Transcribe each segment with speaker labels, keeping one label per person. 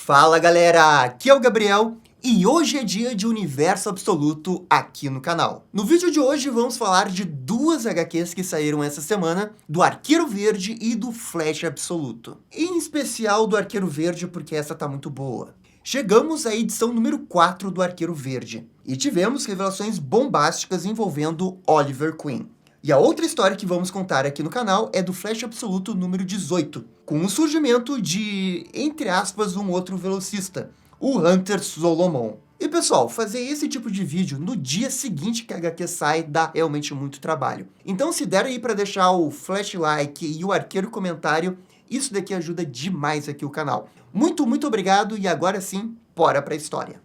Speaker 1: Fala galera, aqui é o Gabriel e hoje é dia de Universo Absoluto aqui no canal. No vídeo de hoje vamos falar de duas HQs que saíram essa semana, do Arqueiro Verde e do Flash Absoluto. Em especial do Arqueiro Verde porque essa tá muito boa. Chegamos à edição número 4 do Arqueiro Verde e tivemos revelações bombásticas envolvendo Oliver Queen. E a outra história que vamos contar aqui no canal é do Flash Absoluto número 18, com o surgimento de, entre aspas, um outro velocista, o Hunter Solomon. E pessoal, fazer esse tipo de vídeo no dia seguinte que a HQ sai dá realmente muito trabalho. Então se der aí para deixar o Flash Like e o Arqueiro Comentário, isso daqui ajuda demais aqui o canal. Muito obrigado e agora sim, bora pra história.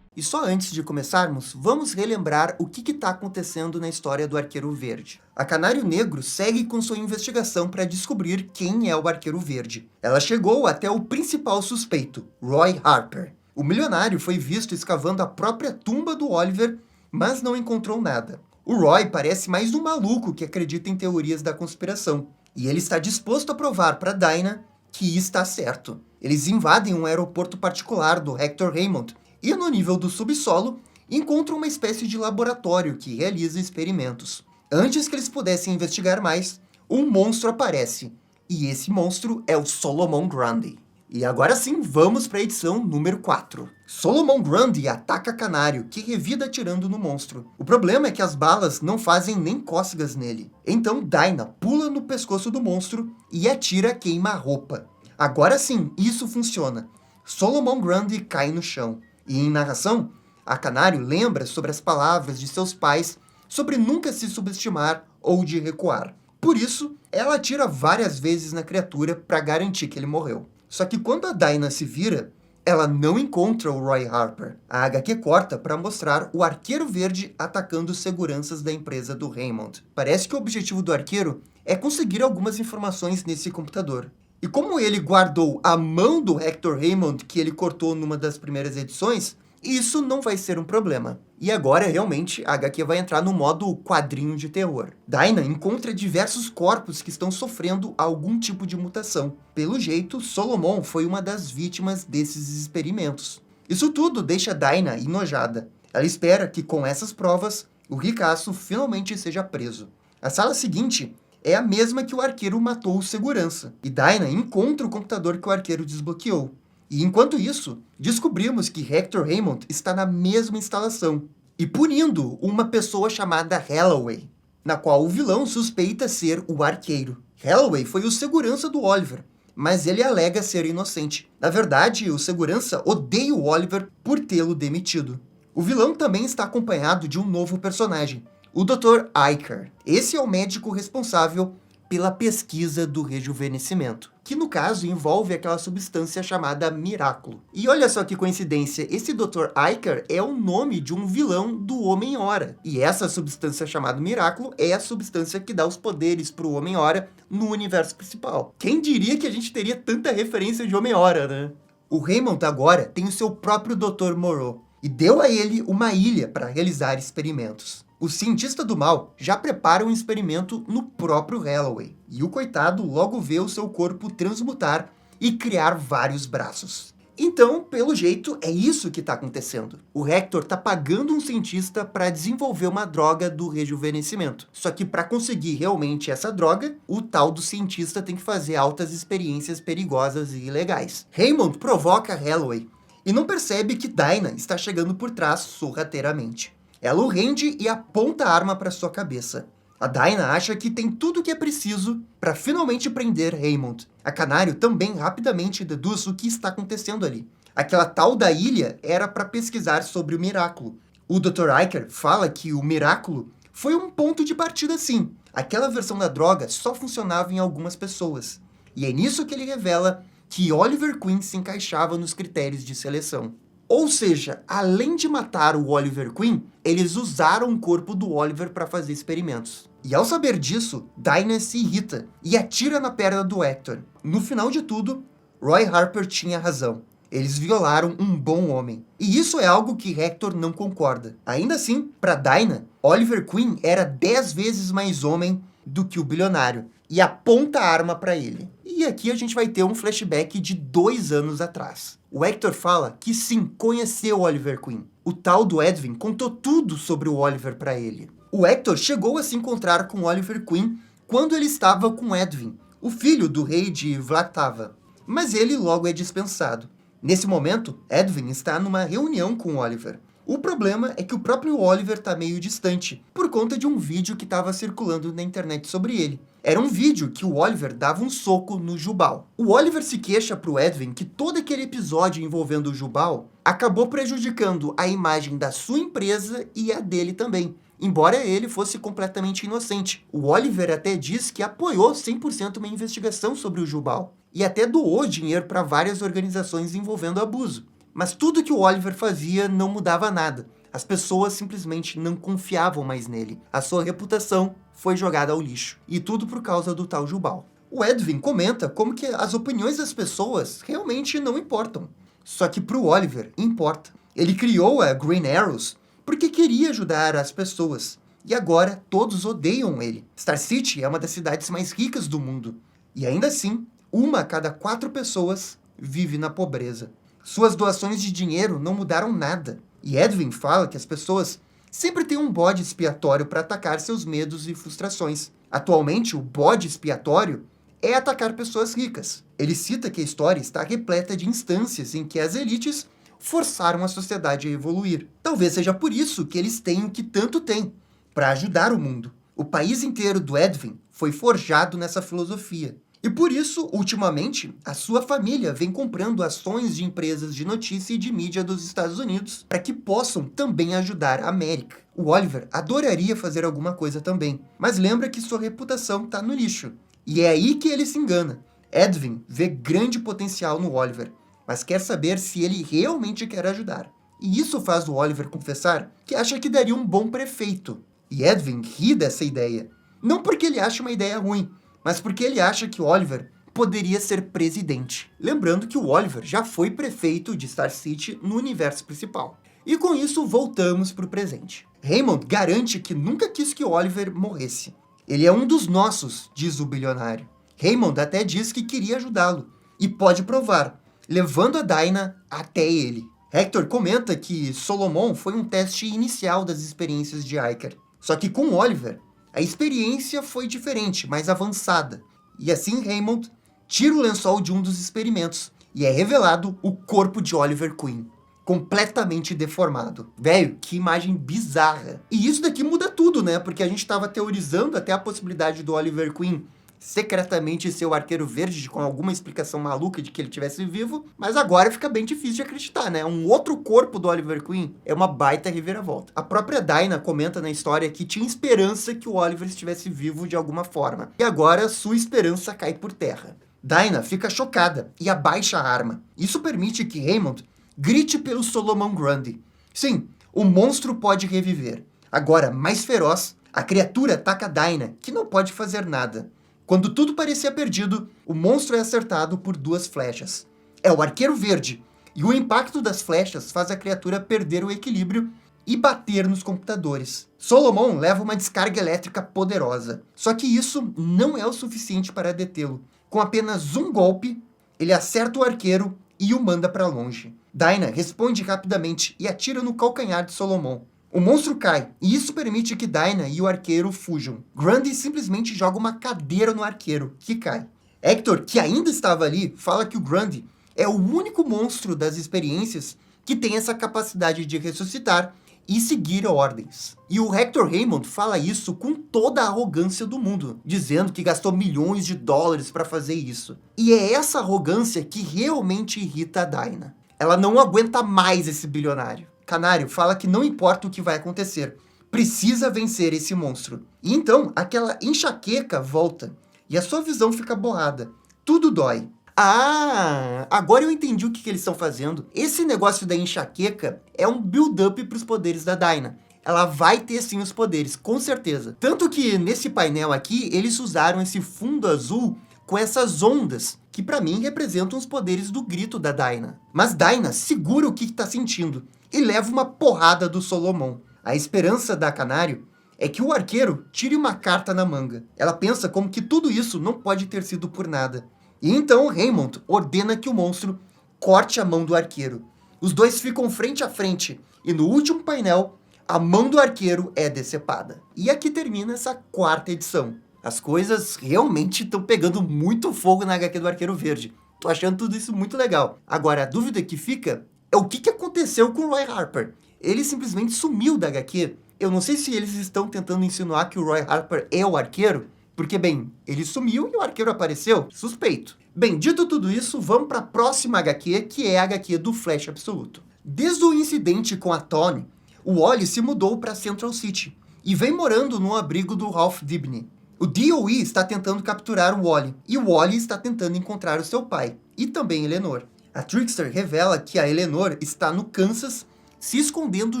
Speaker 1: E só antes de começarmos, vamos relembrar o que está acontecendo na história do Arqueiro Verde. A Canário Negro segue com sua investigação para descobrir quem é o Arqueiro Verde. Ela chegou até o principal suspeito, Roy Harper. O milionário foi visto escavando a própria tumba do Oliver, mas não encontrou nada. O Roy parece mais um maluco que acredita em teorias da conspiração, e ele está disposto a provar para Dinah que está certo. Eles invadem um aeroporto particular do Hector Raymond, e no nível do subsolo, encontram uma espécie de laboratório que realiza experimentos. Antes que eles pudessem investigar mais, um monstro aparece, e esse monstro é o Solomon Grundy. E agora sim, vamos para a edição número 4. Solomon Grundy ataca Canário, que revida atirando no monstro. O problema é que as balas não fazem nem cócegas nele. Então Dinah pula no pescoço do monstro e atira queima-roupa. Agora sim, isso funciona. Solomon Grundy cai no chão. E em narração, a Canário lembra sobre as palavras de seus pais sobre nunca se subestimar ou de recuar. Por isso, ela atira várias vezes na criatura para garantir que ele morreu. Só que quando a Dinah se vira, ela não encontra o Roy Harper. A HQ corta para mostrar o Arqueiro Verde atacando os seguranças da empresa do Raymond. Parece que o objetivo do arqueiro é conseguir algumas informações nesse computador. E como ele guardou a mão do Hector Raymond que ele cortou numa das primeiras edições, isso não vai ser um problema. E agora, realmente, a HQ vai entrar no modo quadrinho de terror. Dinah encontra diversos corpos que estão sofrendo algum tipo de mutação. Pelo jeito, Solomon foi uma das vítimas desses experimentos. Isso tudo deixa Dinah enojada. Ela espera que, com essas provas, o ricaço finalmente seja preso. A sala seguinte é a mesma que o arqueiro matou o segurança. E Dinah encontra o computador que o arqueiro desbloqueou. E enquanto isso, descobrimos que Hector Raymond está na mesma instalação e punindo uma pessoa chamada Holloway, na qual o vilão suspeita ser o arqueiro. Holloway foi o segurança do Oliver, mas ele alega ser inocente. Na verdade, o segurança odeia o Oliver por tê-lo demitido. O vilão também está acompanhado de um novo personagem, o Dr. Iker. Esse é o médico responsável pela pesquisa do rejuvenescimento, que no caso envolve aquela substância chamada Miraculo. E olha só que coincidência, esse Dr. Iker é o nome de um vilão do Homem-Hora. E essa substância chamada Miraculo é a substância que dá os poderes para o Homem-Hora no universo principal. Quem diria que a gente teria tanta referência de Homem-Hora, né? O Raymond agora tem o seu próprio Dr. Moreau e deu a ele uma ilha para realizar experimentos. O cientista do mal já prepara um experimento no próprio Holloway, e o coitado logo vê o seu corpo transmutar e criar vários braços. Então, pelo jeito, é isso que está acontecendo. O Hector está pagando um cientista para desenvolver uma droga do rejuvenescimento. Só que para conseguir realmente essa droga, o tal do cientista tem que fazer altas experiências perigosas e ilegais. Raymond provoca Holloway e não percebe que Dinah está chegando por trás sorrateiramente. Ela o rende e aponta a arma para sua cabeça. A Dinah acha que tem tudo o que é preciso para finalmente prender Raymond. A Canário também rapidamente deduz o que está acontecendo ali. Aquela tal da ilha era para pesquisar sobre o Miraculo. O Dr. Iker fala que o Miraculo foi um ponto de partida sim. Aquela versão da droga só funcionava em algumas pessoas. E é nisso que ele revela que Oliver Queen se encaixava nos critérios de seleção. Ou seja, além de matar o Oliver Queen, eles usaram o corpo do Oliver para fazer experimentos. E ao saber disso, Dinah se irrita e atira na perna do Hector. No final de tudo, Roy Harper tinha razão. Eles violaram um bom homem. E isso é algo que Hector não concorda. Ainda assim, para Dinah, Oliver Queen era 10 vezes mais homem do que o bilionário. E aponta a arma para ele. E E aqui a gente vai ter um flashback de 2 anos atrás. O Hector fala que sim, conheceu Oliver Queen. O tal do Edwin contou tudo sobre o Oliver para ele. O Hector chegou a se encontrar com Oliver Queen quando ele estava com Edwin, o filho do rei de Vlatava. Mas ele logo é dispensado. Nesse momento, Edwin está numa reunião com Oliver. O problema é que o próprio Oliver está meio distante, por conta de um vídeo que estava circulando na internet sobre ele. Era um vídeo que o Oliver dava um soco no Jubal. O Oliver se queixa pro Edwin que todo aquele episódio envolvendo o Jubal acabou prejudicando a imagem da sua empresa e a dele também, embora ele fosse completamente inocente. O Oliver até diz que apoiou 100% uma investigação sobre o Jubal, e até doou dinheiro para várias organizações envolvendo abuso. Mas tudo que o Oliver fazia não mudava nada. As pessoas simplesmente não confiavam mais nele. A sua reputação foi jogada ao lixo. E tudo por causa do tal Jubal. O Edwin comenta como que as opiniões das pessoas realmente não importam. Só que pro Oliver, importa. Ele criou a Green Arrows porque queria ajudar as pessoas. E agora todos odeiam ele. Star City é uma das cidades mais ricas do mundo. E ainda assim, 1 a cada 4 pessoas vive na pobreza. Suas doações de dinheiro não mudaram nada. E Edwin fala que as pessoas sempre têm um bode expiatório para atacar seus medos e frustrações. Atualmente, o bode expiatório é atacar pessoas ricas. Ele cita que a história está repleta de instâncias em que as elites forçaram a sociedade a evoluir. Talvez seja por isso que eles têm o que tanto têm, para ajudar o mundo. O país inteiro do Edwin foi forjado nessa filosofia. E por isso, ultimamente, a sua família vem comprando ações de empresas de notícia e de mídia dos Estados Unidos para que possam também ajudar a América. O Oliver adoraria fazer alguma coisa também, mas lembra que sua reputação está no lixo. E é aí que ele se engana. Edwin vê grande potencial no Oliver, mas quer saber se ele realmente quer ajudar. E isso faz o Oliver confessar que acha que daria um bom prefeito. E Edwin ri dessa ideia. Não porque ele acha uma ideia ruim, mas porque ele acha que Oliver poderia ser presidente. Lembrando que o Oliver já foi prefeito de Star City no universo principal. E com isso, voltamos para o presente. Raymond garante que nunca quis que Oliver morresse. Ele é um dos nossos, diz o bilionário. Raymond até diz que queria ajudá-lo, e pode provar, levando a Dinah até ele. Hector comenta que Solomon foi um teste inicial das experiências de Iker. Só que com Oliver, a experiência foi diferente, mais avançada. E assim Raymond tira o lençol de um dos experimentos e é revelado o corpo de Oliver Queen, completamente deformado. Velho, que imagem bizarra. E isso daqui muda tudo, né? Porque a gente estava teorizando até a possibilidade do Oliver Queen secretamente ser o Arqueiro Verde, com alguma explicação maluca de que ele estivesse vivo, mas agora fica bem difícil de acreditar, né? Um outro corpo do Oliver Queen é uma baita reviravolta. A própria Dinah comenta na história que tinha esperança que o Oliver estivesse vivo de alguma forma, e agora sua esperança cai por terra. Dinah fica chocada e abaixa a arma. Isso permite que Raymond grite pelo Solomon Grundy. Sim, o monstro pode reviver. Agora, mais feroz, a criatura ataca Dinah, que não pode fazer nada. Quando tudo parecia perdido, o monstro é acertado por 2 flechas. É o Arqueiro Verde, e o impacto das flechas faz a criatura perder o equilíbrio e bater nos computadores. Solomon leva uma descarga elétrica poderosa, só que isso não é o suficiente para detê-lo. Com apenas um golpe, ele acerta o arqueiro e o manda para longe. Dinah responde rapidamente e atira no calcanhar de Solomon. O monstro cai, e isso permite que Dinah e o arqueiro fujam. Grundy simplesmente joga uma cadeira no arqueiro, que cai. Hector, que ainda estava ali, fala que o Grundy é o único monstro das experiências que tem essa capacidade de ressuscitar e seguir ordens. E o Hector Raymond fala isso com toda a arrogância do mundo, dizendo que gastou milhões de dólares para fazer isso. E é essa arrogância que realmente irrita a Dinah. Ela não aguenta mais esse bilionário. Canário fala que não importa o que vai acontecer, precisa vencer esse monstro. E então, aquela enxaqueca volta, e a sua visão fica borrada. Tudo dói. Ah, agora eu entendi o que eles estão fazendo. Esse negócio da enxaqueca é um build-up para os poderes da Dinah. Ela vai ter sim os poderes, com certeza. Tanto que nesse painel aqui, eles usaram esse fundo azul com essas ondas, que para mim representam os poderes do grito da Dinah. Mas Dinah segura o que está sentindo e leva uma porrada do Solomon. A esperança da Canário é que o arqueiro tire uma carta na manga. Ela pensa como que tudo isso não pode ter sido por nada. E então Raymond ordena que o monstro corte a mão do arqueiro. Os dois ficam frente a frente, e no último painel, a mão do arqueiro é decepada. E aqui termina essa quarta edição. As coisas realmente estão pegando muito fogo na HQ do Arqueiro Verde. Tô achando tudo isso muito legal. Agora, a dúvida que fica é o que aconteceu com o Roy Harper. Ele simplesmente sumiu da HQ. Eu não sei se eles estão tentando insinuar que o Roy Harper é o arqueiro, porque, bem, ele sumiu e o arqueiro apareceu. Suspeito. Bem, dito tudo isso, vamos para a próxima HQ, que é a HQ do Flash Absoluto. Desde o incidente com a Tony, o Wally se mudou para Central City e vem morando no abrigo do Ralph Dibny. O DOE está tentando capturar o Wally, e o Wally está tentando encontrar o seu pai, e também Eleanor. A Trickster revela que a Eleanor está no Kansas, se escondendo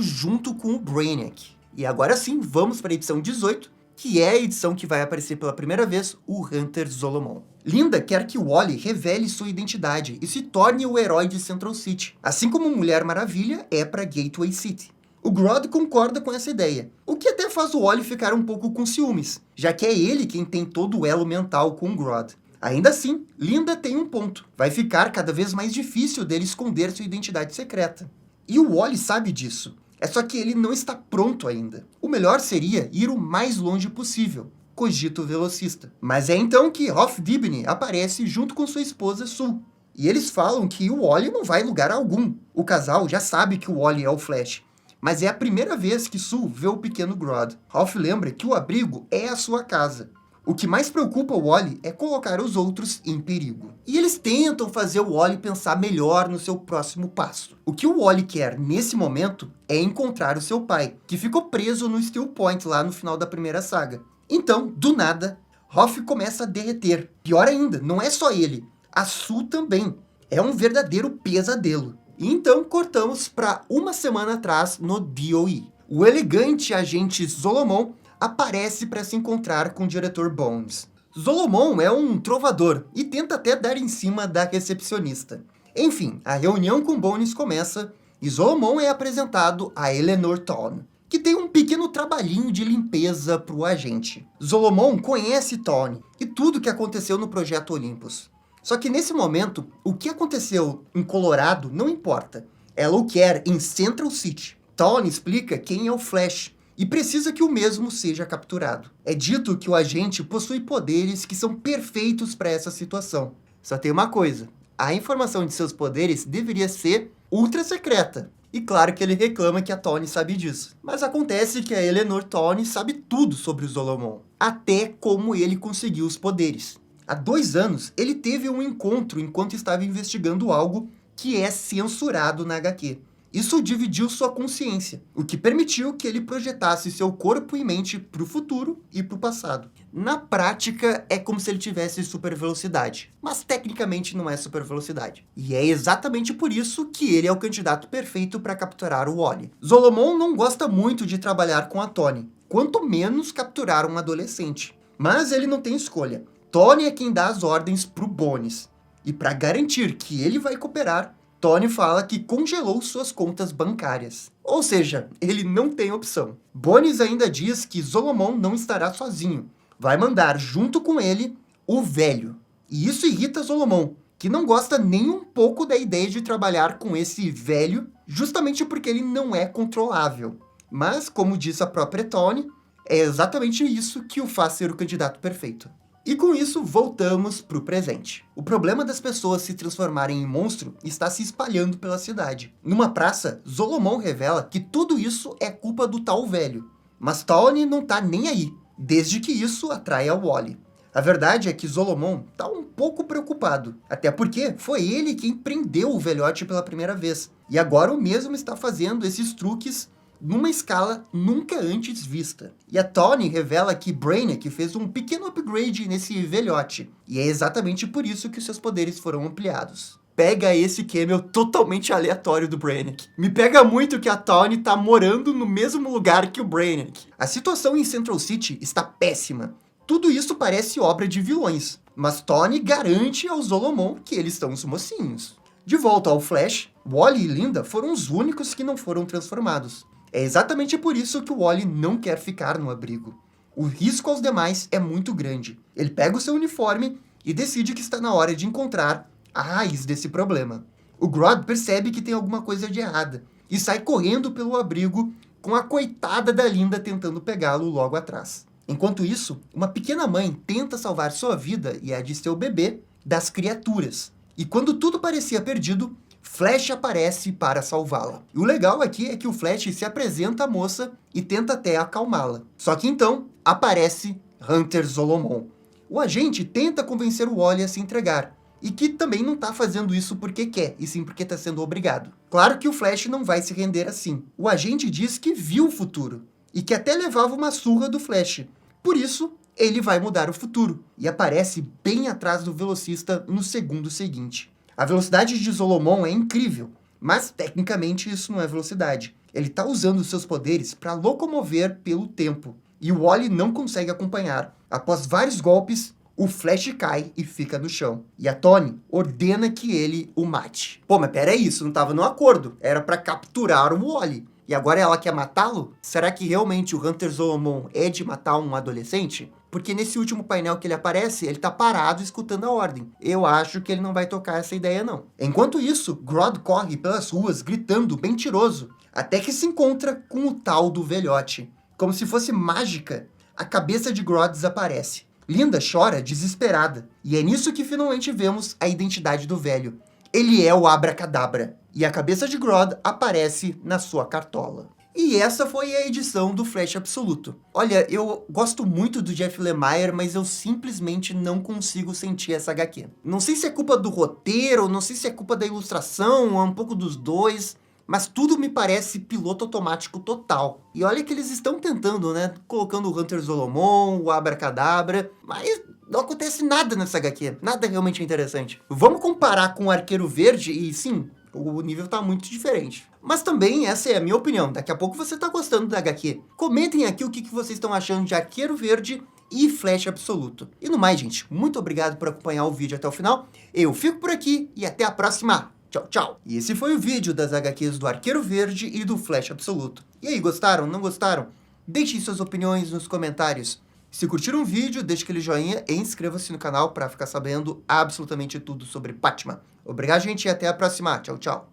Speaker 1: junto com o Brainiac. E agora sim, vamos para a edição 18, que é a edição que vai aparecer pela primeira vez o Hunter Zolomon. Linda quer que o Wally revele sua identidade e se torne o herói de Central City, assim como Mulher Maravilha é para Gateway City. O Grodd concorda com essa ideia, o que até faz o Wally ficar um pouco com ciúmes, já que é ele quem tem todo o elo mental com o Grodd. Ainda assim, Linda tem um ponto. Vai ficar cada vez mais difícil dele esconder sua identidade secreta. E o Wally sabe disso. É só que ele não está pronto ainda. O melhor seria ir o mais longe possível, cogita o velocista. Mas é então que Ralph Dibny aparece junto com sua esposa Sue. E eles falam que o Wally não vai em lugar algum. O casal já sabe que o Wally é o Flash. Mas é a primeira vez que Sue vê o pequeno Grodd. Ralph lembra que o abrigo é a sua casa. O que mais preocupa o Wally é colocar os outros em perigo. E eles tentam fazer o Wally pensar melhor no seu próximo passo. O que o Wally quer nesse momento é encontrar o seu pai, que ficou preso no Steel Point lá no final da primeira saga. Então, do nada, Ralph começa a derreter. Pior ainda, não é só ele, a Sue também. É um verdadeiro pesadelo. E então cortamos para uma semana atrás no DOE. O elegante agente Zolomon aparece para se encontrar com o diretor Bones. Zolomon é um trovador e tenta até dar em cima da recepcionista. Enfim, a reunião com Bones começa e Zolomon é apresentado a Eleanor Tawne, que tem um pequeno trabalhinho de limpeza para o agente. Zolomon conhece Tawne e tudo o que aconteceu no Projeto Olympus. Só que nesse momento, o que aconteceu em Colorado não importa. Ela o quer em Central City. Tawne explica quem é o Flash e precisa que o mesmo seja capturado. É dito que o agente possui poderes que são perfeitos para essa situação. Só tem uma coisa, a informação de seus poderes deveria ser ultra secreta. E claro que ele reclama que a Tawne sabe disso. Mas acontece que a Eleanor Tawne sabe tudo sobre o Zolomon, até como ele conseguiu os poderes. Há 2 anos, ele teve um encontro enquanto estava investigando algo que é censurado na HQ. Isso dividiu sua consciência, o que permitiu que ele projetasse seu corpo e mente para o futuro e para o passado. Na prática, é como se ele tivesse super velocidade, mas tecnicamente não é super velocidade. E é exatamente por isso que ele é o candidato perfeito para capturar o Wally. Zolomon não gosta muito de trabalhar com a Tawne, quanto menos capturar um adolescente. Mas ele não tem escolha. Tawne é quem dá as ordens pro Bones. E para garantir que ele vai cooperar, Tawne fala que congelou suas contas bancárias. Ou seja, ele não tem opção. Bones ainda diz que Zolomon não estará sozinho. Vai mandar junto com ele o velho. E isso irrita Zolomon, que não gosta nem um pouco da ideia de trabalhar com esse velho, justamente porque ele não é controlável. Mas, como diz a própria Tawne, é exatamente isso que o faz ser o candidato perfeito. E com isso, voltamos para o presente. O problema das pessoas se transformarem em monstro está se espalhando pela cidade. Numa praça, Zolomon revela que tudo isso é culpa do tal velho. Mas Tawne não tá nem aí, desde que isso atraia o Wally. A verdade é que Zolomon tá um pouco preocupado, até porque foi ele quem prendeu o velhote pela primeira vez. E agora o mesmo está fazendo esses truques numa escala nunca antes vista. E a Tawne revela que Brainiac fez um pequeno upgrade nesse velhote, e é exatamente por isso que seus poderes foram ampliados. Pega esse cameo totalmente aleatório do Brainiac. Me pega muito que a Tawne tá morando no mesmo lugar que o Brainiac. A situação em Central City está péssima. Tudo isso parece obra de vilões, mas Tawne garante ao Zolomon que eles são os mocinhos. De volta ao Flash, Wally e Linda foram os únicos que não foram transformados. É exatamente por isso que o Wally não quer ficar no abrigo. O risco aos demais é muito grande. Ele pega o seu uniforme e decide que está na hora de encontrar a raiz desse problema. O Grodd percebe que tem alguma coisa de errada e sai correndo pelo abrigo com a coitada da Linda tentando pegá-lo logo atrás. Enquanto isso, uma pequena mãe tenta salvar sua vida e a de seu bebê das criaturas. E quando tudo parecia perdido, Flash aparece para salvá-la. E o legal aqui é que o Flash se apresenta à moça e tenta até acalmá-la. Só que então aparece Hunter Zolomon. O agente tenta convencer o Wally a se entregar, e que também não está fazendo isso porque quer, e sim porque está sendo obrigado. Claro que o Flash não vai se render assim. O agente diz que viu o futuro, e que até levava uma surra do Flash. Por isso, ele vai mudar o futuro, e aparece bem atrás do velocista no segundo seguinte. A velocidade de Zolomon é incrível, mas tecnicamente isso não é velocidade. Ele está usando seus poderes para locomover pelo tempo, e o Wally não consegue acompanhar. Após vários golpes, o Flash cai e fica no chão. E a Toni ordena que ele o mate. Pô, mas peraí, isso não estava no acordo. Era para capturar o Wally. E agora ela quer matá-lo? Será que realmente o Hunter Zolomon é de matar um adolescente? Porque nesse último painel que ele aparece, ele tá parado escutando a ordem. Eu acho que ele não vai tocar essa ideia, não. Enquanto isso, Grodd corre pelas ruas gritando mentiroso, até que se encontra com o tal do velhote. Como se fosse mágica, a cabeça de Grodd desaparece. Linda chora desesperada, e é nisso que finalmente vemos a identidade do velho. Ele é o Abracadabra, e a cabeça de Grodd aparece na sua cartola. E essa foi a edição do Flash Absoluto. Olha, eu gosto muito do Jeff Lemire, mas eu simplesmente não consigo sentir essa HQ. Não sei se é culpa do roteiro, não sei se é culpa da ilustração, é um pouco dos dois, mas tudo me parece piloto automático total. E olha que eles estão tentando, né? Colocando o Hunter Zolomon, o Abracadabra, mas não acontece nada nessa HQ. Nada realmente interessante. Vamos comparar com o Arqueiro Verde e sim, o nível tá muito diferente. Mas também essa é a minha opinião. Daqui a pouco você tá gostando da HQ. Comentem aqui o que vocês estão achando de Arqueiro Verde e Flash Absoluto. E no mais, gente, muito obrigado por acompanhar o vídeo até o final. Eu fico por aqui e até a próxima. Tchau, tchau. E esse foi o vídeo das HQs do Arqueiro Verde e do Flash Absoluto. E aí, gostaram? Não gostaram? Deixem suas opiniões nos comentários. Se curtiram o vídeo, deixe aquele joinha e inscreva-se no canal para ficar sabendo absolutamente tudo sobre Batman. Obrigado, gente, e até a próxima. Tchau, tchau.